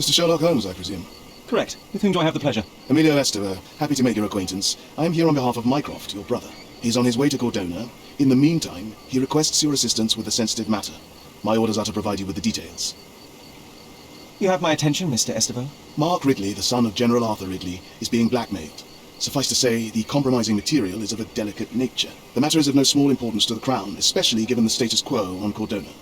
Mr. Sherlock Holmes, I presume? Correct. With whom do I have the pleasure? Emilio Esteva. Happy to make your acquaintance. I am here on behalf of Mycroft, your brother. He's on his way to Cordona. In the meantime, he requests your assistance with a sensitive matter. My orders are to provide you with the details. You have my attention, Mr. Esteva. Mark Ridley, the son of General Arthur Ridley, is being blackmailed. Suffice to say, the compromising material is of a delicate nature. The matter is of no small importance to the Crown, especially given the status quo on Cordona.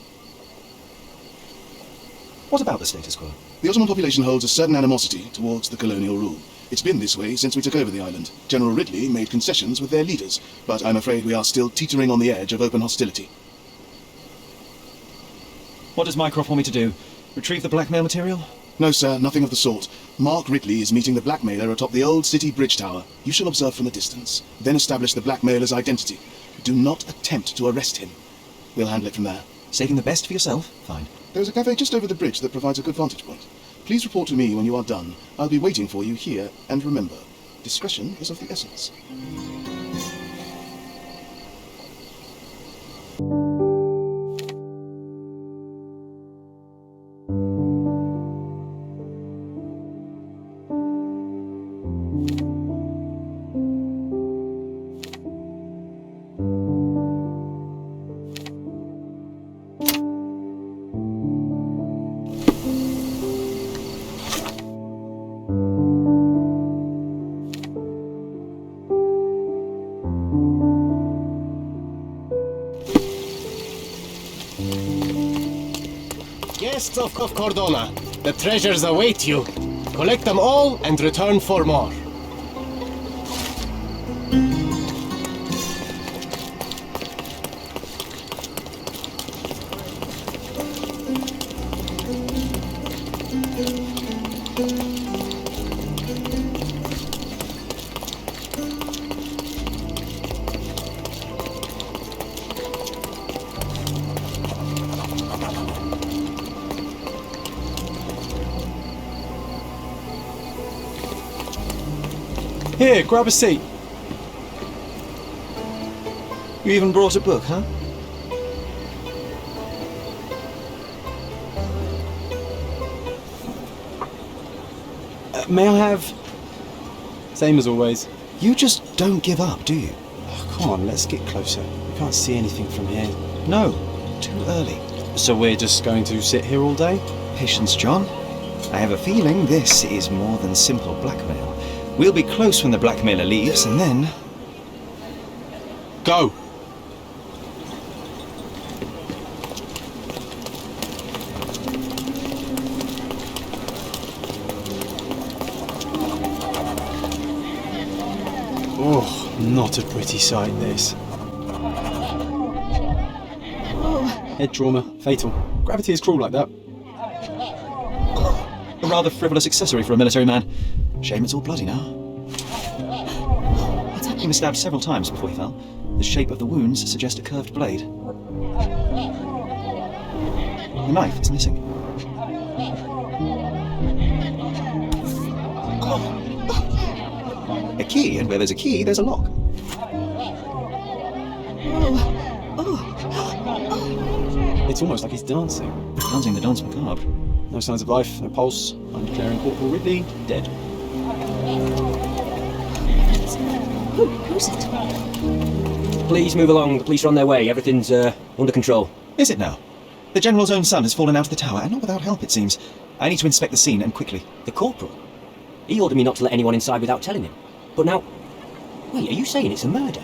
What about the status quo? The Ottoman population holds a certain animosity towards the colonial rule. It's been this way since we took over the island. General Ridley made concessions with their leaders, but I'm afraid we are still teetering on the edge of open hostility. What does Mycroft want me to do? Retrieve the blackmail material? No, sir, nothing of the sort. Mark Ridley is meeting the blackmailer atop the old city bridge tower. You shall observe from a distance, then establish the blackmailer's identity. Do not attempt to arrest him. We'll handle it from there. Saving the best for yourself? Fine. There's a cafe just over the bridge that provides a good vantage point. Please report to me when you are done. I'll be waiting for you here, and remember, discretion is of the essence. Guests of Cordona, the treasures await you. Collect them all and return for more. Here, grab a seat. You even brought a book, huh? May I have... Same as always. You just don't give up, do you? Oh, come on, let's get closer. We can't see anything from here. No, too early. So we're just going to sit here all day? Patience, John. I have a feeling this is more than simple blackmail. We'll be close when the blackmailer leaves, and then... Go! Oh, not a pretty sight, this. Head trauma, fatal. Gravity is cruel like that. A rather frivolous accessory for a military man. Shame it's all bloody now. He was stabbed several times before he fell. The shape of the wounds suggests a curved blade. The knife is missing. A key, and where there's a key, there's a lock. It's almost like he's dancing. Dancing the dance macabre. No signs of life, no pulse. I'm declaring Corporal Ridley dead. Who's it? Please move along. The police are on their way. Everything's under control. Is it now? The General's own son has fallen out of the tower, and not without help, it seems. I need to inspect the scene, and quickly. The corporal? He ordered me not to let anyone inside without telling him. But now... Wait, are you saying it's a murder?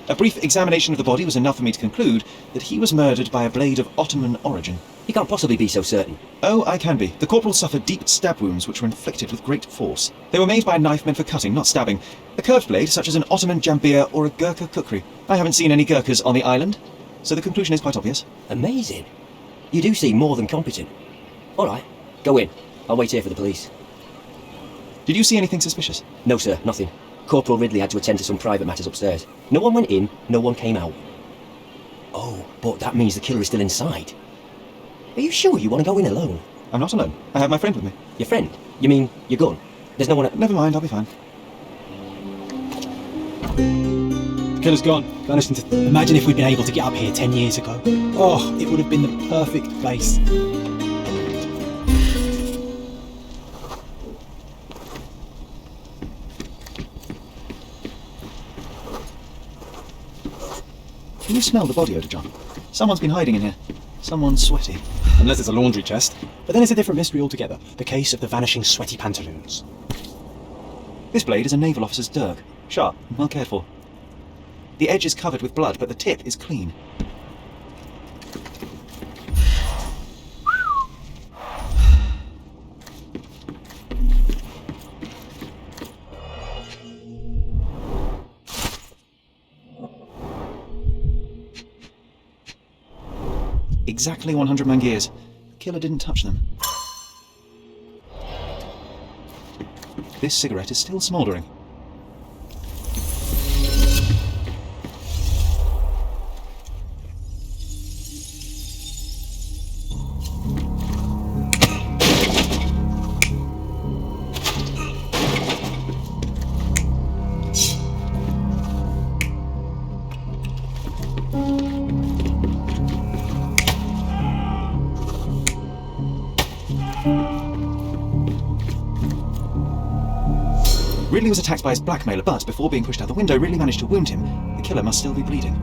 A brief examination of the body was enough for me to conclude that he was murdered by a blade of Ottoman origin. You can't possibly be so certain. Oh, I can be. The corporal suffered deep stab wounds which were inflicted with great force. They were made by a knife meant for cutting, not stabbing. A curved blade, such as an Ottoman jambir or a Gurkha kukri. I haven't seen any Gurkhas on the island, so the conclusion is quite obvious. Amazing. You do seem more than competent. All right, go in. I'll wait here for the police. Did you see anything suspicious? No, sir, nothing. Corporal Ridley had to attend to some private matters upstairs. No one went in, no one came out. Oh, but that means the killer is still inside. Are you sure you want to go in alone? I'm not alone. I have my friend with me. Your friend? You mean your gun? There's no one... Never mind, I'll be fine. killer's gone. Vanished into... Imagine if we'd been able to get up here 10 years ago. Oh, it would have been the perfect place. Can you smell the body odour, John? Someone's been hiding in here. Someone sweaty. Unless it's a laundry chest. But then it's a different mystery altogether. The case of the vanishing sweaty pantaloons. This blade is a naval officer's dirk. Sharp and well cared for. The edge is covered with blood, but the tip is clean. Exactly 100 mangears. The killer didn't touch them. This cigarette is still smouldering. Ridley was attacked by his blackmailer, but before being pushed out the window, Ridley managed to wound him. The killer must still be bleeding.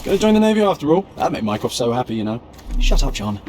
Gonna join the Navy after all. That'd make Mycroft so happy, you know. Shut up, John.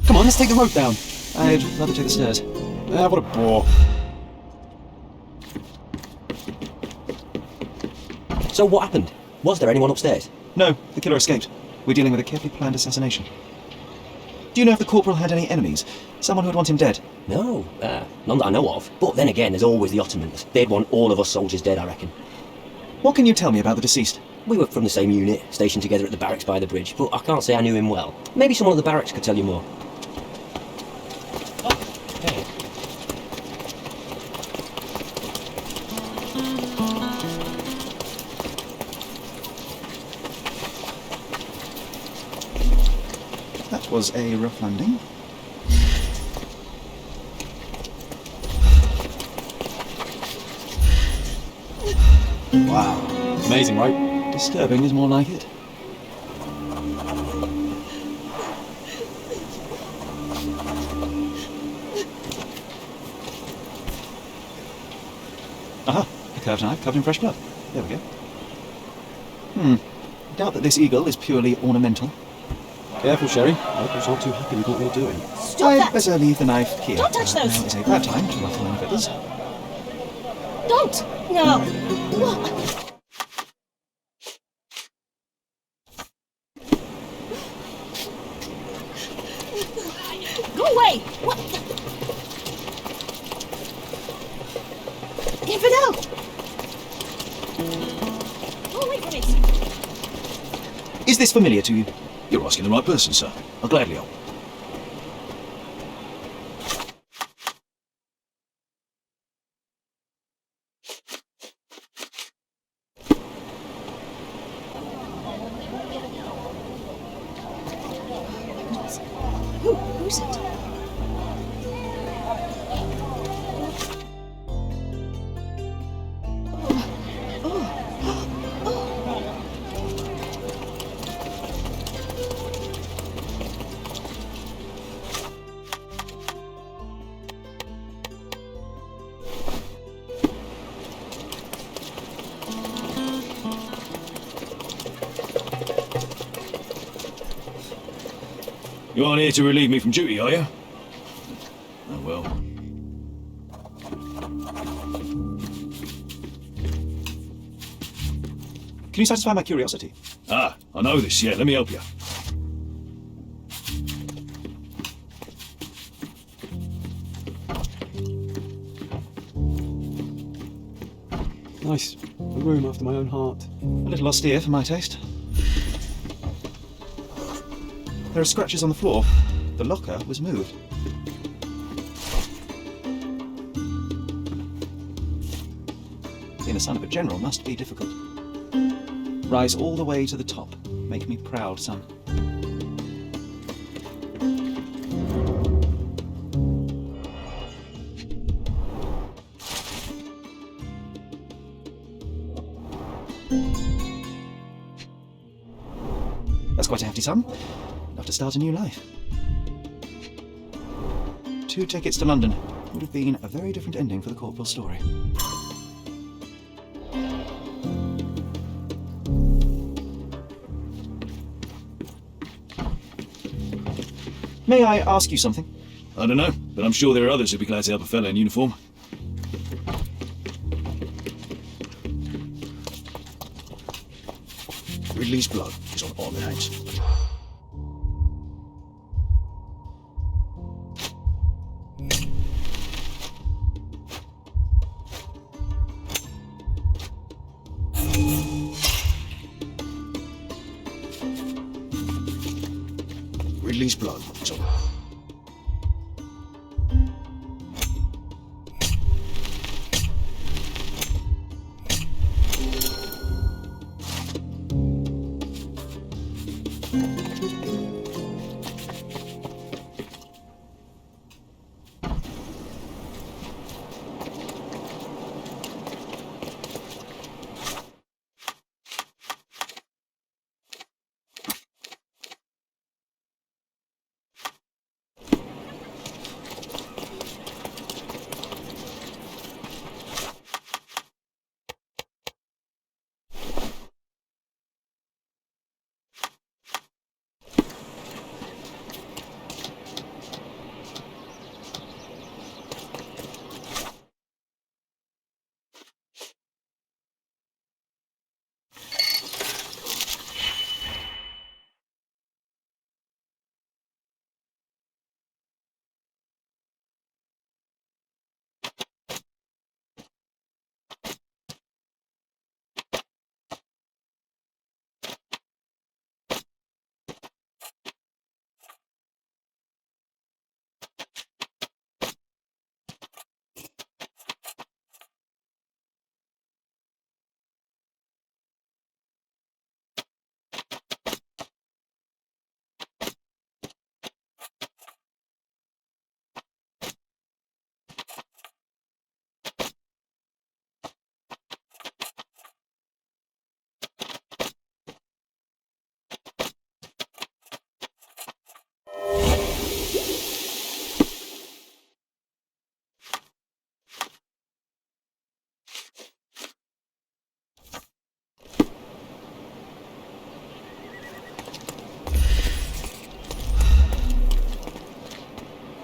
Come on, let's take the rope down. I'd rather take the stairs. Ah, what a bore. So what happened? Was there anyone upstairs? No, the killer escaped. We're dealing with a carefully planned assassination. Do you know if the corporal had any enemies? Someone who would want him dead? No, none that I know of. But then again, there's always the Ottomans. They'd want all of us soldiers dead, I reckon. What can you tell me about the deceased? We were from the same unit, stationed together at the barracks by the bridge, but I can't say I knew him well. Maybe someone at the barracks could tell you more. That was a rough landing. Wow. Amazing, right? Disturbing is more like it. Aha! A curved knife covered in fresh blood. There we go. Doubt that this eagle is purely ornamental. Careful, Sherry. Locals aren't too happy with what we're doing. Stop I'd that! better leave the knife here. Don't touch those. Now is a bad time to ruffle any feathers. Don't! No! What? Go away! What? Infidel! Go away from it! Is this familiar to you? You're asking the right person, sir. I'll gladly help. Who's it? You aren't here to relieve me from duty, are you? Oh well. Can you satisfy my curiosity? Ah, I know this, yeah, let me help you. Nice. A room after my own heart. A little austere for my taste. There are scratches on the floor. The locker was moved. Being the son of a general must be difficult. Rise all the way to the top. Make me proud, son. That's quite a hefty sum. Enough to start a new life. 2 tickets to London. Would have been a very different ending for the corporal's story. May I ask you something? I don't know, but I'm sure there are others who'd be glad to help a fella in uniform. Ridley's blood is on all the hands. Ridley's blood is on.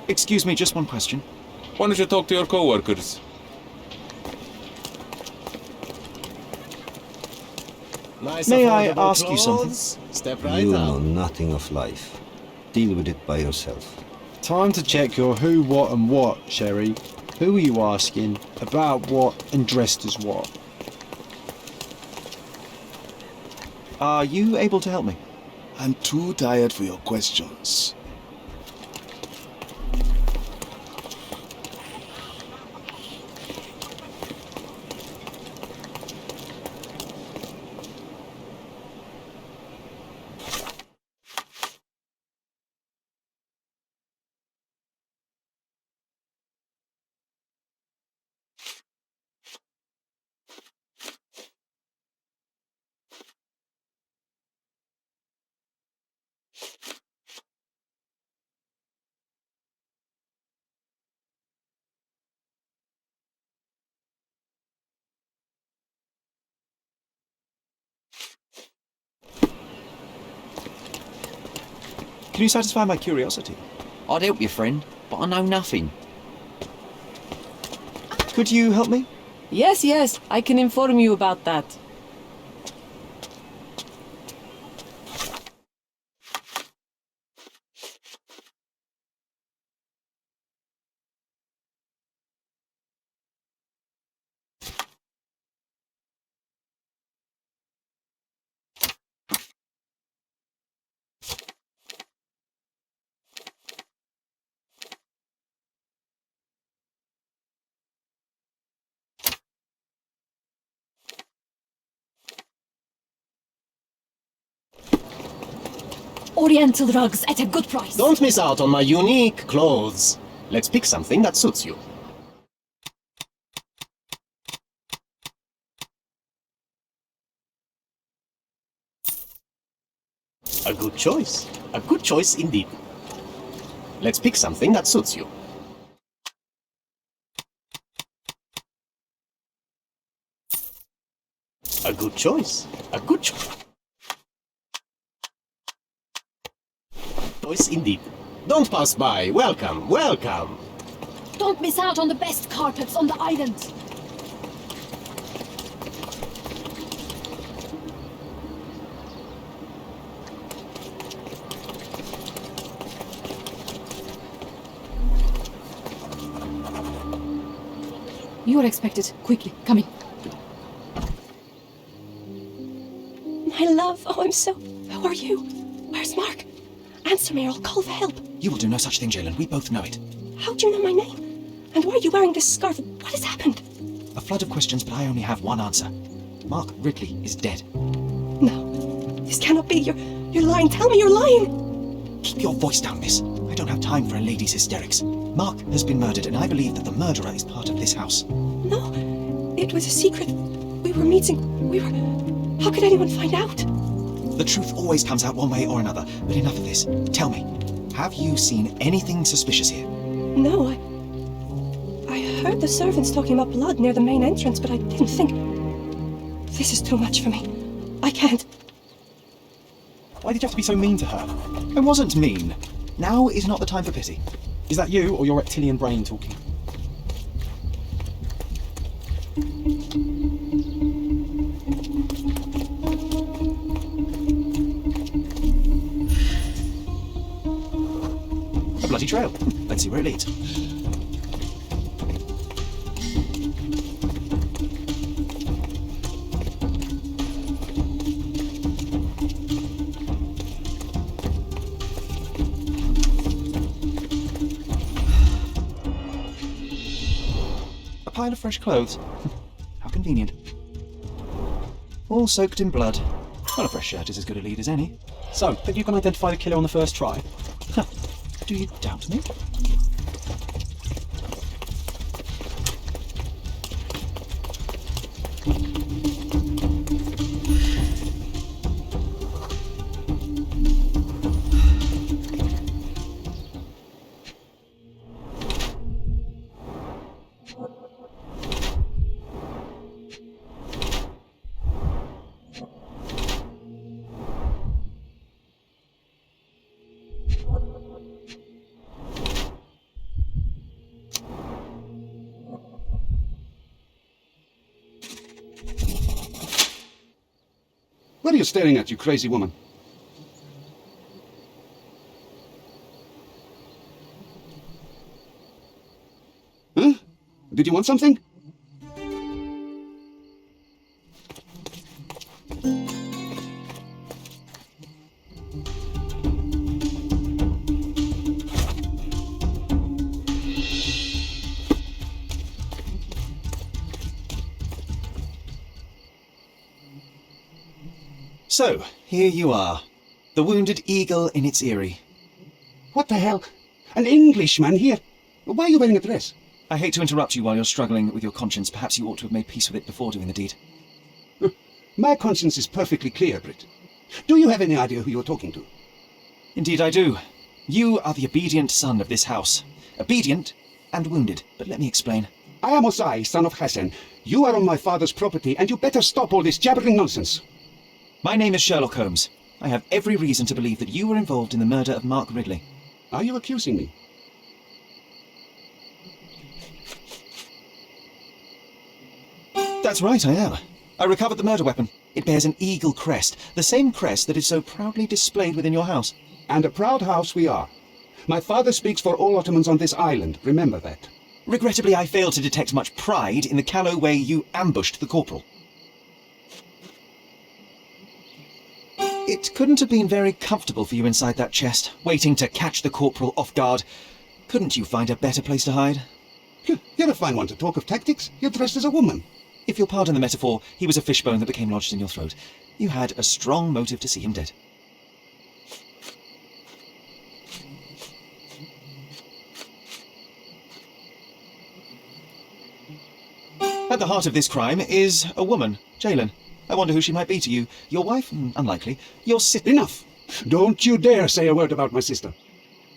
Excuse me, just one question. Why don't you talk to your co-workers? Nice May I affordable ask you something? clothes. Step right You out. know nothing of life. Deal with it by yourself. Time to check your who, what and what, Sherry. Who are you asking? About what and dressed as what? Are you able to help me? I'm too tired for your questions. Can you satisfy my curiosity? I'd help you, friend, but I know nothing. Could you help me? Yes, I can inform you about that. Oriental rugs at a good price. Don't miss out on my unique clothes. Let's pick something that suits you. A good choice. A good choice indeed. Let's pick something that suits you. A good choice. A good choice indeed. Don't pass by. Welcome, welcome. Don't miss out on the best carpets on the island. You are expected. Quickly, come in. My love, oh, I'm so... Who are you? Where's Mark? Answer me or I'll call for help. You will do no such thing, Jalen. We both know it. How do you know my name? And why are you wearing this scarf? What has happened? A flood of questions, but I only have one answer. Mark Ridley is dead. No, this cannot be. You're lying. Tell me you're lying. Keep your voice down, miss. I don't have time for a lady's hysterics. Mark has been murdered, and I believe that the murderer is part of this house. No, it was a secret. We were meeting. How could anyone find out? The truth always comes out one way or another, but enough of this. Tell me, have you seen anything suspicious here? No, I heard the servants talking about blood near the main entrance, but I didn't think... This is too much for me. I can't. Why did you have to be so mean to her? I wasn't mean. Now is not the time for pity. Is that you, or your reptilian brain talking? A bloody trail. Let's see where it leads. A pile of fresh clothes. How convenient. All soaked in blood. Well, a fresh shirt is as good a lead as any. So, think you can identify the killer on the first try? Do you doubt me? What are you staring at, you crazy woman? Huh? Did you want something? So, here you are. The wounded eagle in its eyrie. What the hell? An Englishman here? Why are you wearing a dress? I hate to interrupt you while you're struggling with your conscience. Perhaps you ought to have made peace with it before doing the deed. My conscience is perfectly clear, Britt. Do you have any idea who you're talking to? Indeed I do. You are the obedient son of this house. Obedient and wounded. But let me explain. I am Osai, son of Hassan. You are on my father's property, and you better stop all this jabbering nonsense. My name is Sherlock Holmes. I have every reason to believe that you were involved in the murder of Mark Ridley. Are you accusing me? That's right, I am. I recovered the murder weapon. It bears an eagle crest, the same crest that is so proudly displayed within your house. And a proud house we are. My father speaks for all Ottomans on this island, remember that. Regrettably, I failed to detect much pride in the callow way you ambushed the corporal. It couldn't have been very comfortable for you inside that chest, waiting to catch the corporal off guard. Couldn't you find a better place to hide? You're a fine one to talk of tactics. You're dressed as a woman. If you'll pardon the metaphor, he was a fishbone that became lodged in your throat. You had a strong motive to see him dead. At the heart of this crime is a woman, Jalen. I wonder who she might be to you. Your wife? Unlikely. Your sister? Enough! Don't you dare say a word about my sister.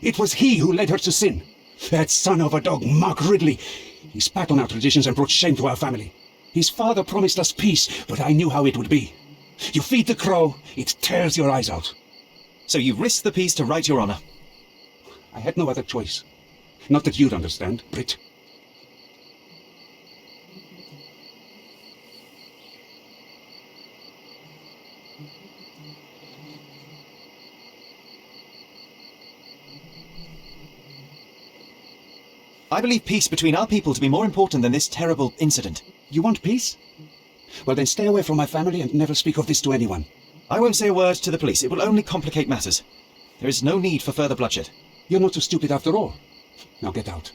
It was he who led her to sin. That son of a dog, Mark Ridley. He spat on our traditions and brought shame to our family. His father promised us peace, but I knew how it would be. You feed the crow, it tears your eyes out. So you risked the peace to right your honor? I had no other choice. Not that you'd understand, Brit. I believe peace between our people to be more important than this terrible incident. You want peace? Well then stay away from my family and never speak of this to anyone. I won't say a word to the police. It will only complicate matters. There is no need for further bloodshed. You're not so stupid after all. Now get out.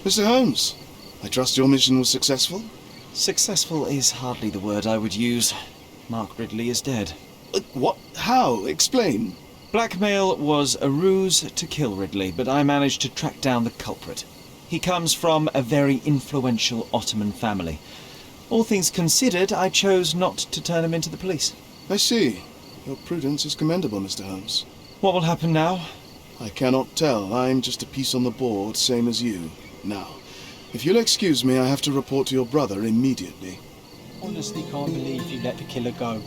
Mr. Holmes, I trust your mission was successful? Successful is hardly the word I would use. Mark Ridley is dead. What? How? Explain. Blackmail was a ruse to kill Ridley, but I managed to track down the culprit. He comes from a very influential Ottoman family. All things considered, I chose not to turn him into the police. I see. Your prudence is commendable, Mr. Holmes. What will happen now? I cannot tell. I'm just a piece on the board, same as you. Now, if you'll excuse me, I have to report to your brother immediately. Honestly can't believe you let the killer go.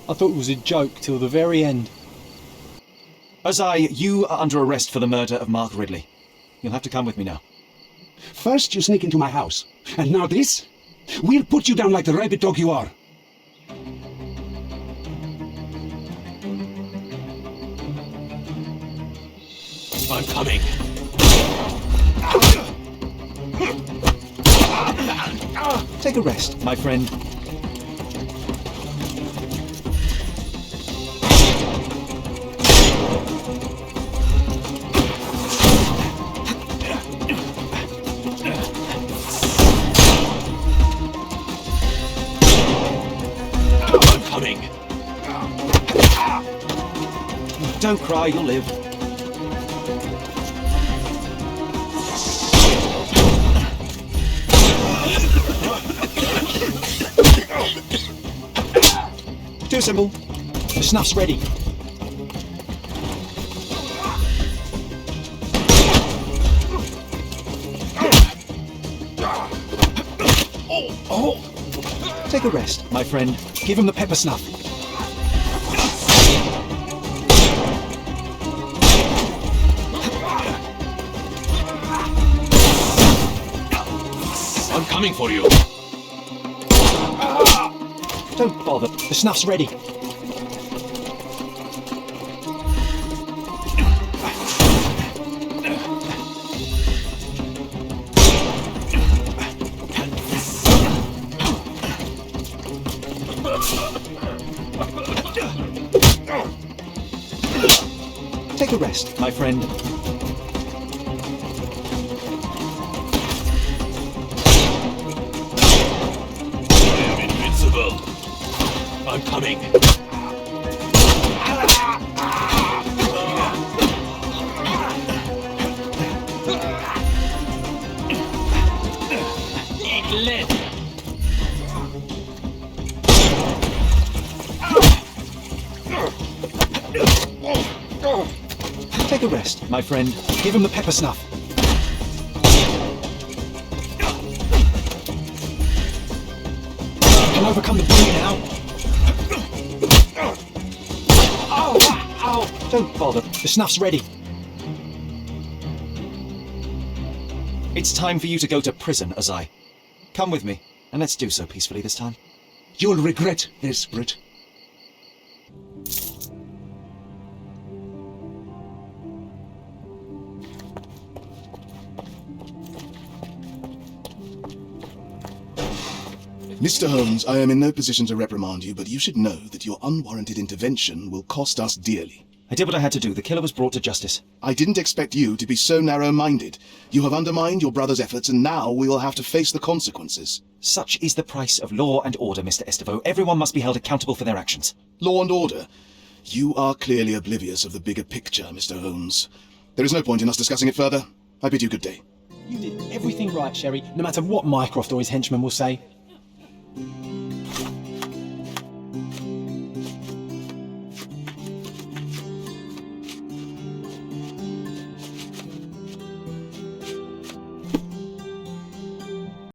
I thought it was a joke till the very end. Ozai, you are under arrest for the murder of Mark Ridley. You'll have to come with me now. First you sneak into my house, and now this? We'll put you down like the rabid dog you are. I'm coming. Take a rest, my friend. I'm coming. Don't cry, you'll live. Too simple. The snuff's ready. Take a rest, my friend. Give him the pepper snuff. I'm coming for you. Don't bother. The snuff's ready. Take a rest, my friend. I'm invincible. I'm coming. Eat lead. Take a rest, my friend. Give him the pepper snuff. You can overcome the bully now. Ow! Don't bother. The snuff's ready. It's time for you to go to prison, Azai. Come with me, and let's do so peacefully this time. You'll regret this, Brit. Mr. Holmes, I am in no position to reprimand you, but you should know that your unwarranted intervention will cost us dearly. I did what I had to do. The killer was brought to justice. I didn't expect you to be so narrow-minded. You have undermined your brother's efforts, and now we will have to face the consequences. Such is the price of law and order, Mr. Estevo. Everyone must be held accountable for their actions. Law and order? You are clearly oblivious of the bigger picture, Mr. Holmes. There is no point in us discussing it further. I bid you good day. You did everything right, Sherry, no matter what Mycroft or his henchmen will say.